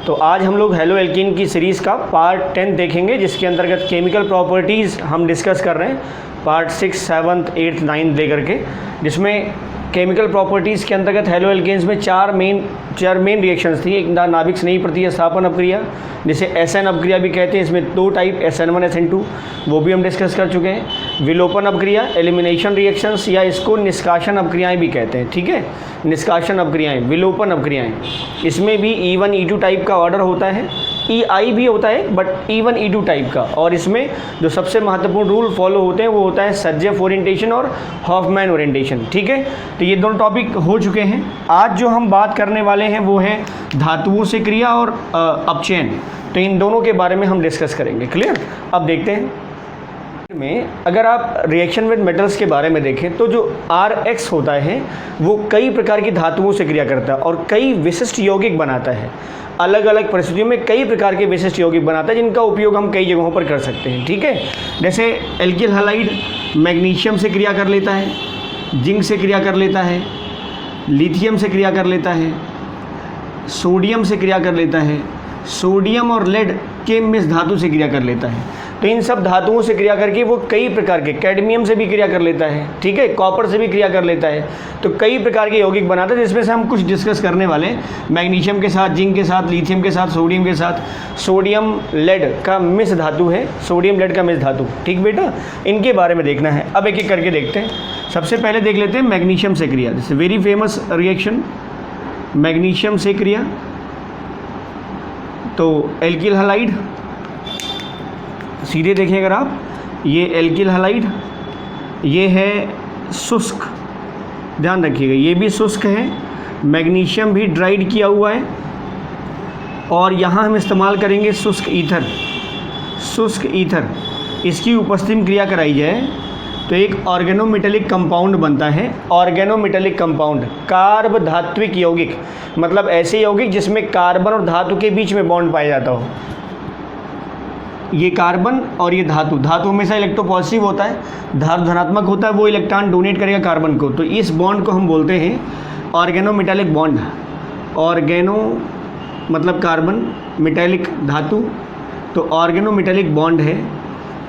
तो आज हम लोग हेलो एल्कीन की सीरीज़ का पार्ट 10 देखेंगे, जिसके अंतर्गत केमिकल प्रॉपर्टीज़ हम डिस्कस कर रहे हैं पार्ट 6, 7, 8, 9 लेकर के, जिसमें केमिकल प्रॉपर्टीज़ के अंतर्गत हेलो एल्केन्स में चार मेन रिएक्शंस थी। एक नाभिक स्नेही प्रतिस्थापन अपक्रिया, जिसे SN अपक्रिया भी कहते हैं। इसमें दो टाइप SN1 SN2, वो भी हम डिस्कस कर चुके हैं। विलोपन अपक्रिया, एलिमिनेशन रिएक्शंस, या इसको निष्कासन अपक्रियाएं भी कहते हैं। ठीक है, निष्कासन अपक्रियाएं, विलोपन अपक्रियाएं, इसमें भी E1 E2 टाइप का ऑर्डर होता है, EI भी होता है, बट E1 E2 टाइप का। और इसमें जो सबसे महत्वपूर्ण रूल फॉलो होते हैं वो होता है सर्जेफ ओरिएंटेशन और हॉफमैन ओरिएंटेशन। ठीक है, तो ये दोनों टॉपिक हो चुके हैं। आज जो हम बात करने वाले हैं वो है धातुओं से क्रिया और अपचयन। तो इन दोनों के बारे में हम डिस्कस करेंगे। क्लियर? अब देखते हैं में अगर आप रिएक्शन विद मेटल्स के बारे में देखें तो जो RX होता है वो कई प्रकार की धातुओं से क्रिया करता है और कई विशिष्ट यौगिक बनाता है। अलग अलग परिस्थितियों में कई प्रकार के विशिष्ट यौगिक बनाता है, जिनका उपयोग हम कई जगहों पर कर सकते हैं। ठीक है, जैसे एल्किल हैलाइड मैग्नीशियम से क्रिया कर लेता है, जिंक से क्रिया कर लेता है, लिथियम से क्रिया कर लेता है, सोडियम से क्रिया कर लेता है, सोडियम और लेड के मिश्र धातु से क्रिया कर लेता है। तो इन सब धातुओं से क्रिया करके वो कई प्रकार के, कैडमियम से भी क्रिया कर लेता है, ठीक है, कॉपर से भी क्रिया कर लेता है। तो कई प्रकार के यौगिक बनाता है, जिसमें से हम कुछ डिस्कस करने वाले हैं। मैग्नीशियम के साथ, जिंक के साथ, लिथियम के साथ, सोडियम के साथ। सोडियम लेड का मिश्र धातु है, सोडियम लेड का मिश्र धातु। ठीक बेटा, इनके बारे में देखना है। अब एक एक करके देखते हैं। सबसे पहले देख लेते हैं मैग्नीशियम से क्रिया। This very famous reaction, magnesium से क्रिया। तो एल्किल हैलाइड, सीधे देखें अगर आप, ये एल्किल हैलाइड, ये है शुष्क, ध्यान रखिएगा, ये भी शुष्क है। मैग्नीशियम भी ड्राइड किया हुआ है। और यहाँ हम इस्तेमाल करेंगे शुष्क ईथर। शुष्क ईथर, इसकी उपस्थिति में क्रिया कराई जाए तो एक ऑर्गेनोमेटेलिक कंपाउंड बनता है। ऑर्गेनोमेटेलिक कंपाउंड, कार्ब धात्विक यौगिक, मतलब ऐसे यौगिक जिसमें कार्बन और धातु के बीच में बॉन्ड पाया जाता हो। ये कार्बन और ये धातु, धातु हमेशा इलेक्ट्रोपॉजिटिव होता है, धातु धनात्मक होता है, वो इलेक्ट्रॉन डोनेट करेगा कार्बन को। तो इस बॉन्ड को हम बोलते हैं ऑर्गेनोमेटेलिक बॉन्ड। ऑर्गेनो मतलब कार्बन, मेटेलिक धातु, तो ऑर्गेनोमेटेलिक बॉन्ड है।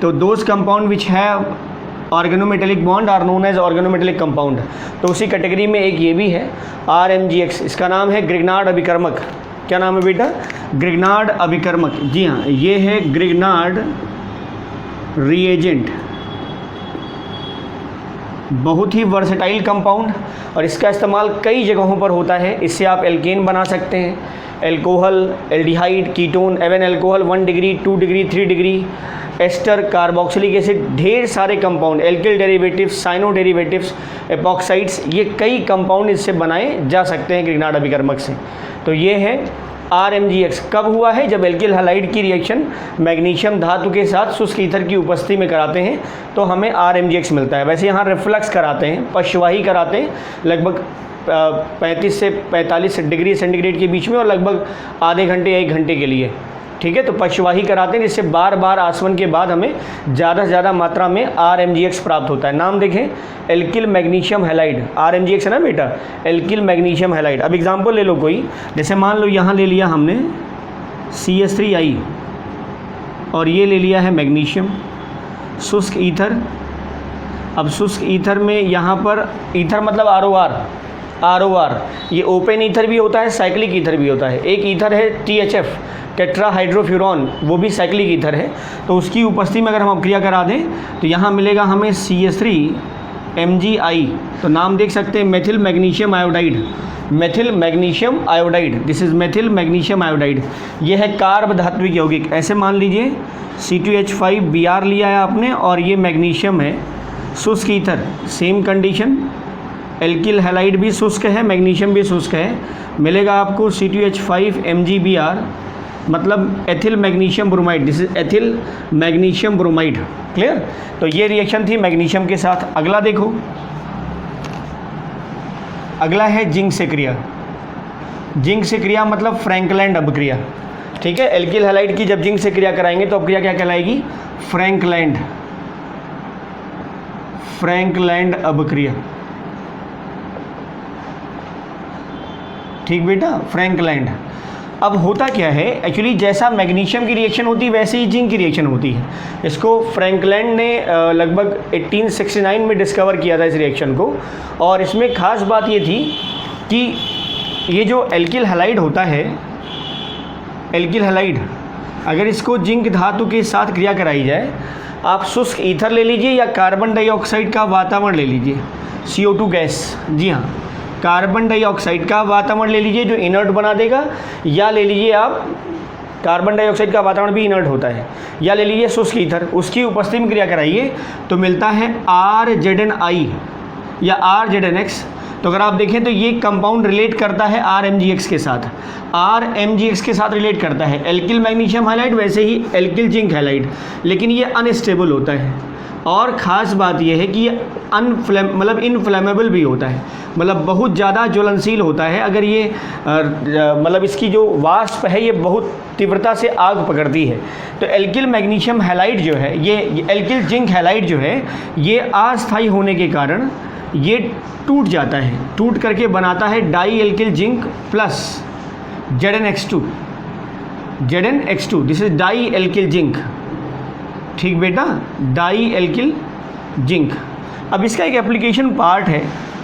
तो those compound which have organometallic bond are known as organometallic compound. तो उसी कैटेगरी में एक ये भी है RMGX, इसका नाम है ग्रिग्नार्ड अभिकर्मक। क्या नाम है बेटा? ग्रिग्नार्ड अभिकर्मक। जी हाँ, ये है ग्रिग्नार्ड रिएजेंट। बहुत ही वर्सेटाइल कंपाउंड और इसका इस्तेमाल कई जगहों पर होता है। इससे आप एल्केन बना सकते हैं, एल्कोहल, एल्डिहाइड, कीटोन, एवन alcohol 1 degree, 2 degree, 3 degree, ester, carboxylic acid, ढेर सारे compound, alkyl derivatives, cyano derivatives, epoxides, ये कई कंपाउंड इससे बनाए जा सकते हैं ग्रिग्नार्ड अभिकर्मक से। तो ये है RMGX। कब हुआ है? जब एल्किल हैलाइड की रिएक्शन मैग्नीशियम धातु के साथ शुष्क ईथर की उपस्थिति में कराते हैं तो हमें RMGX मिलता है। वैसे यहाँ रिफ्लक्स कराते हैं, पश्चवाही कराते हैं, लगभग 35 से 45 डिग्री सेंटीग्रेड के बीच में, और लगभग आधे घंटे या 1 घंटे के लिए। ठीक है, तो पश्चवाही कराते हैं, जिससे बार बार आसवन के बाद हमें ज़्यादा से ज़्यादा मात्रा में RMGX प्राप्त होता है। नाम देखें, एल्किल मैग्नीशियम हैलाइड, RMGX है ना बेटा, एल्किल मैग्नीशियम हैलाइड। अब एग्जांपल ले लो कोई, जैसे मान लो यहाँ ले लिया हमने CH3I और ये ले लिया है मैग्नीशियम, शुष्क ईथर। अब शुष्क ईथर में यहाँ पर ईथर मतलब ROR, ये ओपन ईथर भी होता है, साइक्लिक ईथर भी होता है। एक ईथर है THF, टेट्राहाइड्रोफ्यूरॉन, वो भी साइक्लिक ईथर है। तो उसकी उपस्थिति में अगर हम क्रिया करा दें तो यहाँ मिलेगा हमें CH3MgI। तो नाम देख सकते हैं, methyl magnesium iodide, methyl magnesium iodide, this is methyl magnesium iodide. ये है कार्ब धात्विक यौगिक। ऐसे मान लीजिए C2H5Br लिया है आपने और ये मैग्नीशियम है, शुष्क ether, same condition, alkyl halide भी शुष्क है, मैग्नीशियम भी शुष्क है, मिलेगा आपको C2H5MgBr, मतलब ethyl magnesium bromide, this is ethyl magnesium bromide. Clear? तो ये रिएक्शन थी मैग्नीशियम के साथ। अगला देखो, अगला है जिंक से क्रिया। जिंक से क्रिया मतलब फ्रैंकलैंड अपक्रिया। ठीक है, एल्किल हैलाइड की जब जिंक से क्रिया कराएंगे तो अपक्रिया क्या कहलाएगी? फ्रैंकलैंड, फ्रैंकलैंड अपक्रिया। ठीक बेटा, फ्रैंकलैंड। अब होता क्या है एक्चुअली, जैसा मैग्नीशियम की रिएक्शन होती है वैसे ही जिंक की रिएक्शन होती है। इसको फ्रैंकलैंड ने लगभग 1869 में डिस्कवर किया था इस रिएक्शन को। और इसमें ख़ास बात ये थी कि ये जो एल्किल हैलाइड होता है, एल्किल हैलाइड, अगर इसको जिंक धातु के साथ क्रिया कराई जाए, आप शुष्क ईथर ले लीजिए या कार्बन डाइऑक्साइड का वातावरण ले लीजिए, CO2 गैस, जी हाँ, कार्बन डाइऑक्साइड का वातावरण ले लीजिए जो इनर्ट बना देगा, या ले लीजिए आप कार्बन डाइऑक्साइड का वातावरण भी इनर्ट होता है, या ले लीजिए शुष्क ईथर, उसकी उपस्थिति में क्रिया कराइए तो मिलता है RZnI या RZnX। तो अगर आप देखें तो ये कंपाउंड रिलेट करता है RMgX के साथ, RMgX के साथ रिलेट करता है। एल्किल मैग्नीशियम हैलाइड वैसे ही एल्किल जिंक हैलाइड, लेकिन ये अनस्टेबल होता है। और ख़ास बात यह है कि ये मतलब इनफ्लेमेबल भी होता है, मतलब बहुत ज़्यादा ज्वलनशील होता है। अगर ये मतलब इसकी जो वाष्प है ये बहुत तीव्रता से आग पकड़ती है। तो एल्किल मैग्नीशियम हैलाइड जो है, ये एल्किल जिंक हैलाइड जो है, ये अस्थायी होने के कारण ये टूट जाता है, टूट करके बनाता है di alkyl zinc plus ZnX2, ZnX2, this is di alkyl zinc. ठीक बेटा, डाई एल्किल जिंक। अब इसका एक एप्लीकेशन पार्ट है,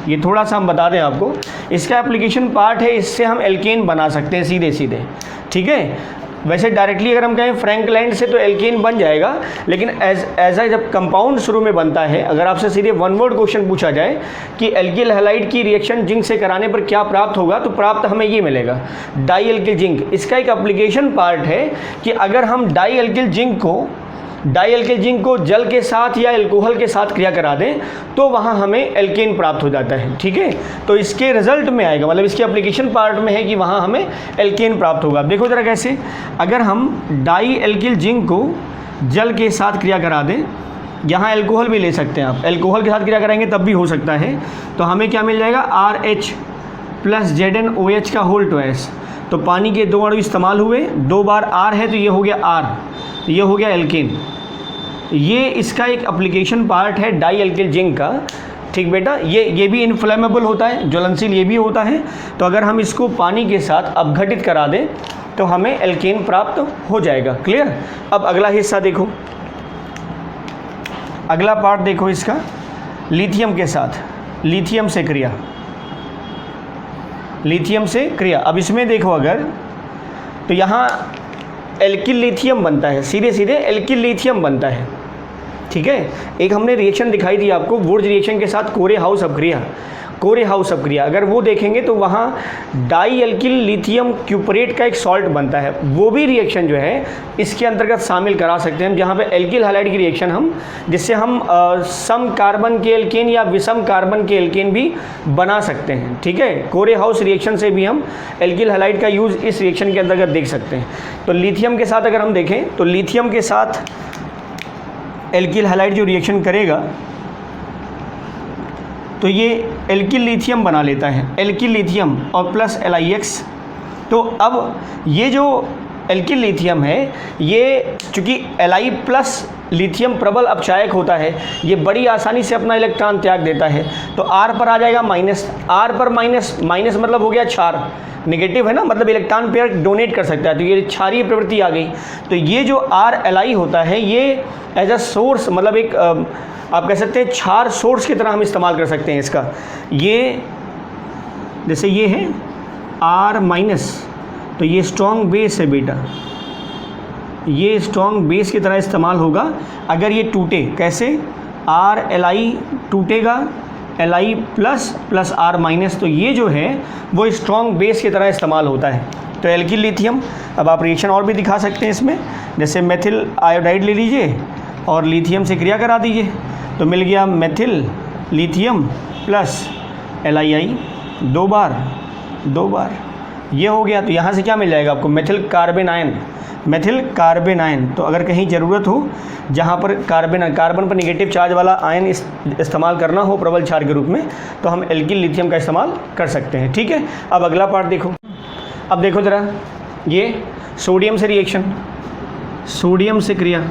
ये थोड़ा सा हम बता दें आपको, इसका एप्लीकेशन पार्ट है, इससे हम एल्केन बना सकते हैं सीधे सीधे। ठीक है, वैसे डायरेक्टली अगर हम कहें फ्रैंकलैंड से तो एल्केन बन जाएगा, लेकिन एज जब कंपाउंड शुरू में बनता है, अगर आपसे सीधे वन वर्ड क्वेश्चन पूछा जाए कि एल्किल हैलाइड की रिएक्शन जिंक से कराने पर क्या प्राप्त होगा, तो प्राप्त हमें ये मिलेगा, डाई एल्किल जिंक। इसका एक एप्लीकेशन पार्ट है कि अगर हम डाई एल्किल जिंक को जल के साथ या एल्कोहल के साथ क्रिया करा दें तो वहाँ हमें एल्केन प्राप्त हो जाता है। ठीक है, तो इसके रिजल्ट में आएगा, मतलब इसके एप्लीकेशन पार्ट में है कि वहाँ हमें एल्केन प्राप्त होगा। देखो जरा कैसे, अगर हम डाई एल्किल जिंक को जल के साथ क्रिया करा दें, यहाँ एल्कोहल भी ले सकते हैं आप, एल्कोहल के साथ क्रिया कराएंगे तब भी हो सकता है, तो हमें क्या मिल जाएगा, RH प्लस ZnOH का होल ट्वाइस। तो पानी के 2 अणु इस्तेमाल हुए, 2 बार R है तो ये हो गया R, ये हो गया एल्केन। ये इसका एक एप्लीकेशन पार्ट है डाई एल्किल जिंक का। ठीक बेटा, ये भी इनफ्लेमेबल होता है, ज्वलनशील ये भी होता है। तो अगर हम इसको पानी के साथ अपघटित करा दें तो हमें एल्केन प्राप्त हो जाएगा। क्लियर। अब अगला हिस्सा देखो, अगला पार्ट देखो इसका, लिथियम के साथ, लिथियम से क्रिया, लिथियम से क्रिया। अब इसमें देखो अगर, तो यहाँ एल्किल लिथियम बनता है, सीधे सीधे एल्किल लिथियम बनता है। ठीक है, एक हमने रिएक्शन दिखाई दी आपको वुर्ज रिएक्शन के साथ कोरे हाउस अपक्रिया, कोरे हाउस अपक्रिया, अगर वो देखेंगे तो वहाँ डाई एल्किल लिथियम क्यूपरेट का एक सॉल्ट बनता है, वो भी रिएक्शन जो है इसके अंतर्गत शामिल करा सकते हैं, जहाँ पे एल्किल हैलाइड की रिएक्शन हम, जिससे हम सम कार्बन के एल्केन या विषम कार्बन के एल्केन भी बना सकते हैं। ठीक है, कोरे हाउस रिएक्शन से भी हम एल्किल हैलाइड का यूज़ इस रिएक्शन के अंतर्गत देख सकते हैं। तो लिथियम के साथ अगर हम देखें तो लिथियम के साथ एल्किल हैलाइड जो रिएक्शन करेगा तो ये एल्किल लिथियम बना लेता है, एल्किल लिथियम और प्लस LiX। तो अब ये जो एल्किल लिथियम है, ये चूँकि Li प्लस लिथियम प्रबल अपचायक होता है, ये बड़ी आसानी से अपना इलेक्ट्रॉन त्याग देता है। तो R पर आ जाएगा माइनस, R पर माइनस, माइनस मतलब हो गया क्षार, नेगेटिव है ना, मतलब इलेक्ट्रॉन पेयर डोनेट कर सकता है, तो ये क्षारीय प्रवृत्ति आ गई। तो ये जो RLi होता है ये एज अ सोर्स, मतलब एक आप कह सकते हैं क्षार सोर्स की तरह हम इस्तेमाल कर सकते हैं इसका। ये जैसे ये है R माइनस, तो ये स्ट्रॉन्ग बेस है बेटा, ये स्ट्रॉन्ग बेस की तरह इस्तेमाल होगा अगर ये टूटे। कैसे, RLi टूटेगा, Li plus plus R minus, तो ये जो है वो स्ट्रॉन्ग बेस की तरह इस्तेमाल होता है। तो एल्किल लिथियम, अब आप रिएक्शन और भी दिखा सकते हैं इसमें, जैसे मेथिल आयोडाइड ले लीजिए और लिथियम से क्रिया करा दीजिए, तो मिल गया मेथिल लिथियम प्लस LiI, 2 बार ये हो गया। तो यहाँ से क्या मिल जाएगा आपको, methyl carbon ion, methyl carbon ion. तो अगर कहीं ज़रूरत हो जहाँ पर कार्बन पर निगेटिव चार्ज वाला आयन इस्तेमाल करना हो प्रबल क्षार के रूप में, तो हम एल्किल लिथियम का इस्तेमाल कर सकते हैं। ठीक है, अब अगला पार्ट देखो। अब देखो ज़रा, ये सोडियम से रिएक्शन, सोडियम से क्रिया,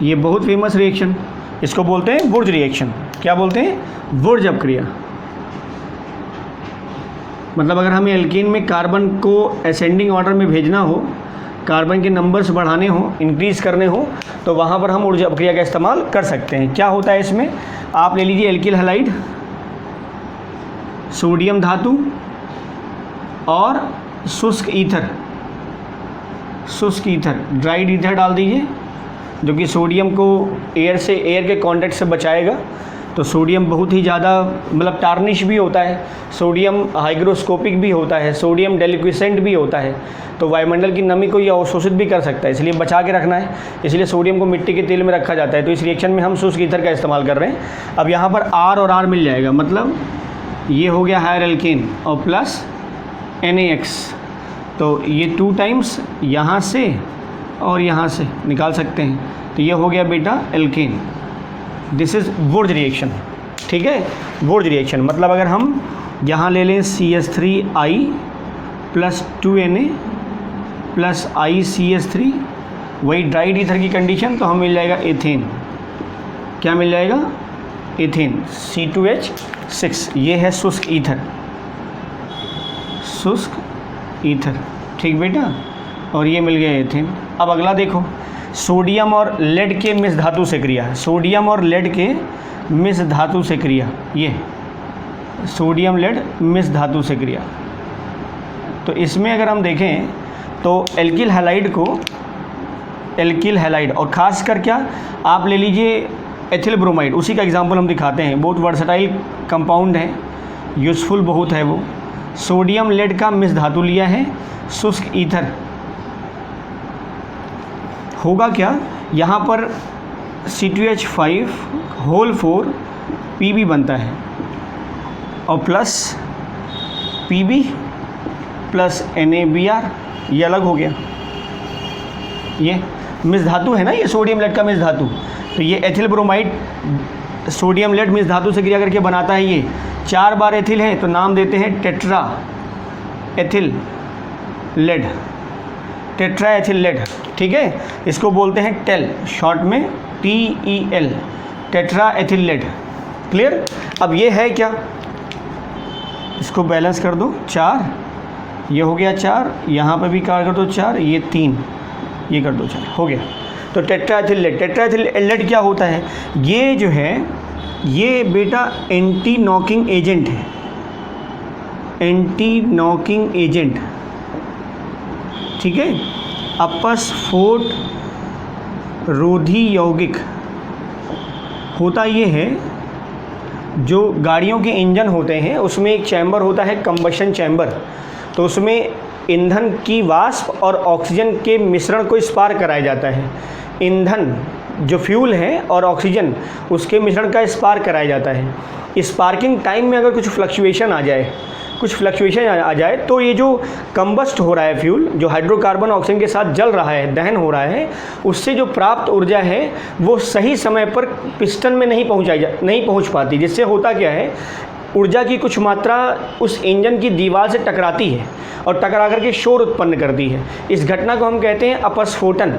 ये बहुत फेमस रिएक्शन, इसको बोलते हैं वुर्ज रिएक्शन। क्या बोलते हैं, वुर्ज अपक्रिया। मतलब अगर हमें एल्केन में कार्बन को असेंडिंग ऑर्डर में भेजना हो, कार्बन के नंबर्स बढ़ाने हो, इंक्रीज़ करने हो, तो वहाँ पर हम ऊर्जा अपक्रिया का इस्तेमाल कर सकते हैं। क्या होता है इसमें, आप ले लीजिए एल्किल हैलाइड, सोडियम धातु और शुष्क ईथर, शुष्क ईथर, ड्राइड ईथर डाल दीजिए जो कि सोडियम को एयर के कांटेक्ट से बचाएगा। तो सोडियम बहुत ही ज़्यादा मतलब टार्निश भी होता है, सोडियम हाइग्रोस्कोपिक भी होता है, सोडियम डेलिक्विसेंट भी होता है, तो वायुमंडल की नमी को ये अवशोषित भी कर सकता है, इसलिए बचा के रखना है। इसलिए सोडियम को मिट्टी के तेल में रखा जाता है। तो इस रिएक्शन में हम शुष्क ईथर का इस्तेमाल कर रहे हैं। अब यहाँ पर R और R मिल जाएगा, मतलब ये हो गया हायर एल्केन और प्लस NaX, तो ये 2 टाइम्स यहाँ से और यहाँ से निकाल सकते हैं, तो ये हो गया बेटा एल्केन। दिस इज़ वुर्ज रिएक्शन, ठीक है। वुर्ज रिएक्शन मतलब अगर हम यहाँ ले लें CH3I plus 2Na plus ICH3, वही ड्राइड ईथर की कंडीशन, तो हमें मिल जाएगा एथेन। क्या मिल जाएगा, एथेन, C2H6। ये है शुष्क ईथर, शुष्क ईथर, ठीक बेटा। और ये मिल गया एथेन। अब अगला देखो, सोडियम और लेड के मिश्र धातु से क्रिया, सोडियम और लेड के मिश्र धातु से क्रिया, ये सोडियम लेड मिश्र धातु से क्रिया। तो इसमें अगर हम देखें तो एल्किल हैलाइड को, एल्किल हैलाइड और ख़ासकर क्या आप ले लीजिए एथिल ब्रोमाइड, उसी का एग्जांपल हम दिखाते हैं। बहुत वर्सटाइल कंपाउंड है, यूज़फुल बहुत है वो। सोडियम लेड का मिश्र धातु लिया है, शुष्क ईथर, होगा क्या, यहाँ पर C2H5 होल 4 Pb बनता है और प्लस Pb प्लस NaBr, ये अलग हो गया। ये मिश्र धातु है ना, ये सोडियम लेड का मिश्र धातु, तो ये एथिल ब्रोमाइड सोडियम लेड मिश्र धातु से क्रिया करके बनाता है। ये 4 बार एथिल है तो नाम देते हैं tetra ethyl lead, tetra ethyl lead, ठीक है। इसको बोलते हैं टेल, शॉर्ट में TEL, tetra ethyl lead, clear. अब ये है क्या, इसको बैलेंस कर दो, 4, ये हो गया 4, यहाँ पे भी कर दो 4, ये 3, ये कर दो 4, हो गया। तो tetra ethyl lead, tetra ethyl lead क्या होता है, ये जो है ये बेटा एंटी नॉकिंग एजेंट है, एंटी नॉकिंग एजेंट, ठीक है। अपस्फोट रोधी यौगिक होता ये है, जो गाड़ियों के इंजन होते हैं उसमें एक चैम्बर होता है कंबशन चैम्बर, तो उसमें ईंधन की वाष्प और ऑक्सीजन के मिश्रण को स्पार्क कराया जाता है। ईंधन जो फ्यूल है और ऑक्सीजन उसके मिश्रण का स्पार्क कराया जाता है। स्पार्किंग टाइम में अगर कुछ फ्लक्चुएशन आ जाए, कुछ फ्लक्चुएशन आ जाए तो ये जो कंबस्ट हो रहा है फ्यूल, जो हाइड्रोकार्बन ऑक्सीजन के साथ जल रहा है, दहन हो रहा है, उससे जो प्राप्त ऊर्जा है वो सही समय पर पिस्टन में नहीं पहुंच पाती, जिससे होता क्या है, ऊर्जा की कुछ मात्रा उस इंजन की दीवार से टकराती है और टकरा करके शोर उत्पन्न करती है। इस घटना को हम कहते हैं अपस्फोटन।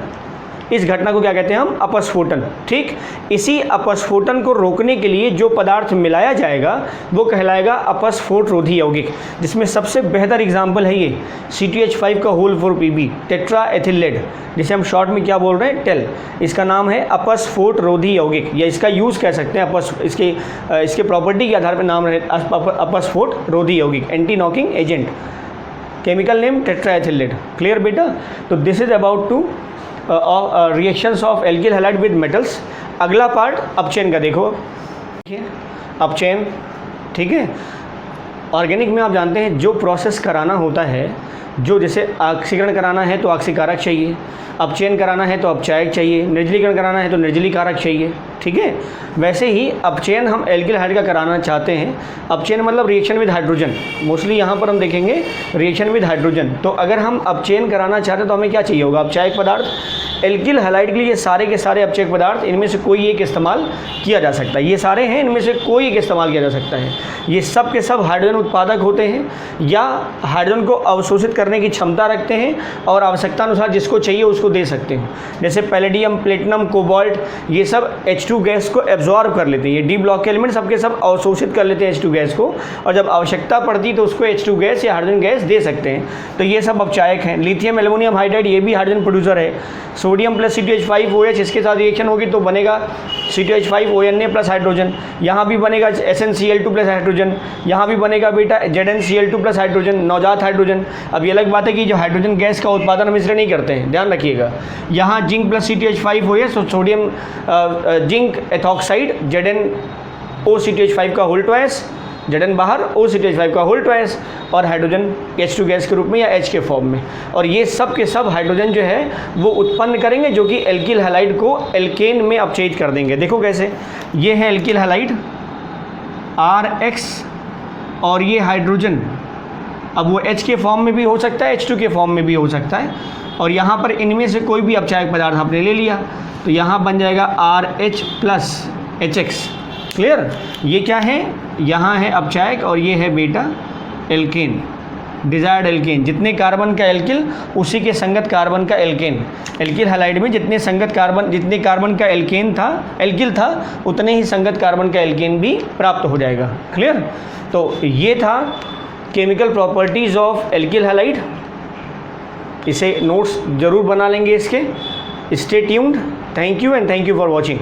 इस घटना को क्या कहते हैं हम, अपस्फोटन, ठीक। इसी अपस्फोटन को रोकने के लिए जो पदार्थ मिलाया जाएगा वो कहलाएगा अपस्फोट रोधी यौगिक, जिसमें सबसे बेहतर एग्जाम्पल है ये C2H5 का whole 4 Pb, tetra ethyl lead, जिसे हम शॉर्ट में क्या बोल रहे हैं, टेल। इसका नाम है अपस्फोट रोधी यौगिक, या इसका यूज़ कह सकते हैं इसके प्रॉपर्टी के आधार पर नाम है अपस्फोट रोधी यौगिक, anti knocking agent, chemical name tetra ethyl lead, clear बेटा। तो this is about two reactions of alkyl halide with metals. अगला पार्ट अपचेन का देखो, अपचेन, ठीक है। ऑर्गेनिक में आप जानते हैं जो प्रोसेस कराना होता है, जो जैसे ऑक्सीकरण कराना है तो ऑक्सीकारक चाहिए, अपचयन कराना है तो अपचायक चाहिए, निर्जलीकरण कराना है तो निर्जलीकारक चाहिए, ठीक है। वैसे ही अपचयन हम एल्किल हैलाइड का कराना चाहते हैं। अपचयन मतलब रिएक्शन विद हाइड्रोजन, मोस्टली यहाँ पर हम देखेंगे रिएक्शन विद हाइड्रोजन। तो अगर हम अपचयन कराना चाहते हैं तो हमें क्या चाहिए होगा, अपचायक पदार्थ। एल्किल हैलाइड के लिए ये सारे के सारे अपचयक पदार्थ, इनमें से कोई एक इस्तेमाल किया जा सकता है। ये सारे हैं, इनमें से कोई एक इस्तेमाल किया जा सकता है। ये सब के सब हाइड्रोजन उत्पादक होते हैं या हाइड्रोजन को अवशोषित करने की क्षमता रखते हैं और आवश्यकता अनुसार जिसको चाहिए उसको दे सकते हैं। जैसे पैलेडियम, प्लेटिनम, कोबाल्ट, ये सब H2 गैस को एब्जॉर्ब कर लेते हैं। ये डी ब्लॉक के एलिमेंट सबके सब अवशोषित कर लेते हैं H2 गैस को, और जब आवश्यकता पड़ती तो उसको H2 गैस या हाइड्रोजन गैस दे सकते हैं। तो ये सब अपचायक हैं। लिथियम एल्युमिनियम हाइड्राइड, ये भी हाइड्रोजन प्रोड्यूसर है। सोडियम प्लस C2H5OH, इसके साथ रिएक्शन होगी तो बनेगा C2H5ONA प्लस हाइड्रोजन। यहाँ भी बनेगा SnCl2 प्लस हाइड्रोजन, यहाँ भी बनेगा बेटा ZnCl2 प्लस हाइड्रोजन, नवजात हाइड्रोजन। अब ये अलग बात है कि जो हाइड्रोजन गैस का उत्पादन हम इसलिए नहीं करते हैं, ध्यान रखिएगा। यहाँ जिंक प्लस C2H5OH, तो सोडियम जिंक एथॉक्साइड ZnOCH5 का होल ट्वाइस, Zn बाहर, OCH5 का होल ट्वाइस, और हाइड्रोजन H2 गैस के रूप में या H के फॉर्म में। और ये सब के सब हाइड्रोजन जो है वो उत्पन्न करेंगे, जो कि एल्किल हैलाइड को एल्केन में अपचयित कर देंगे। देखो कैसे, ये है एल्किल हैलाइड RH, और ये हाइड्रोजन, अब वो H के फॉर्म में भी हो सकता है, H2 के फॉर्म में भी हो सकता है। और यहाँ पर इनमें से कोई भी अपचायक पदार्थ आपने ले लिया तो यहाँ बन जाएगा RH प्लस HX। क्लियर? ये क्या है, यहाँ है अपचायक और ये है बेटा एल्केन, डिजायर्ड एल्केन। जितने कार्बन का एल्किल उसी के संगत कार्बन का एल्केन। एल्किल हैलाइड में जितने कार्बन का एल्किल था उतने ही संगत कार्बन का एल्केन भी प्राप्त हो जाएगा। क्लियर? तो ये था chemical properties of alkyl halide. इसे नोट्स जरूर बना लेंगे इसके। Stay tuned. Thank you and thank you for watching.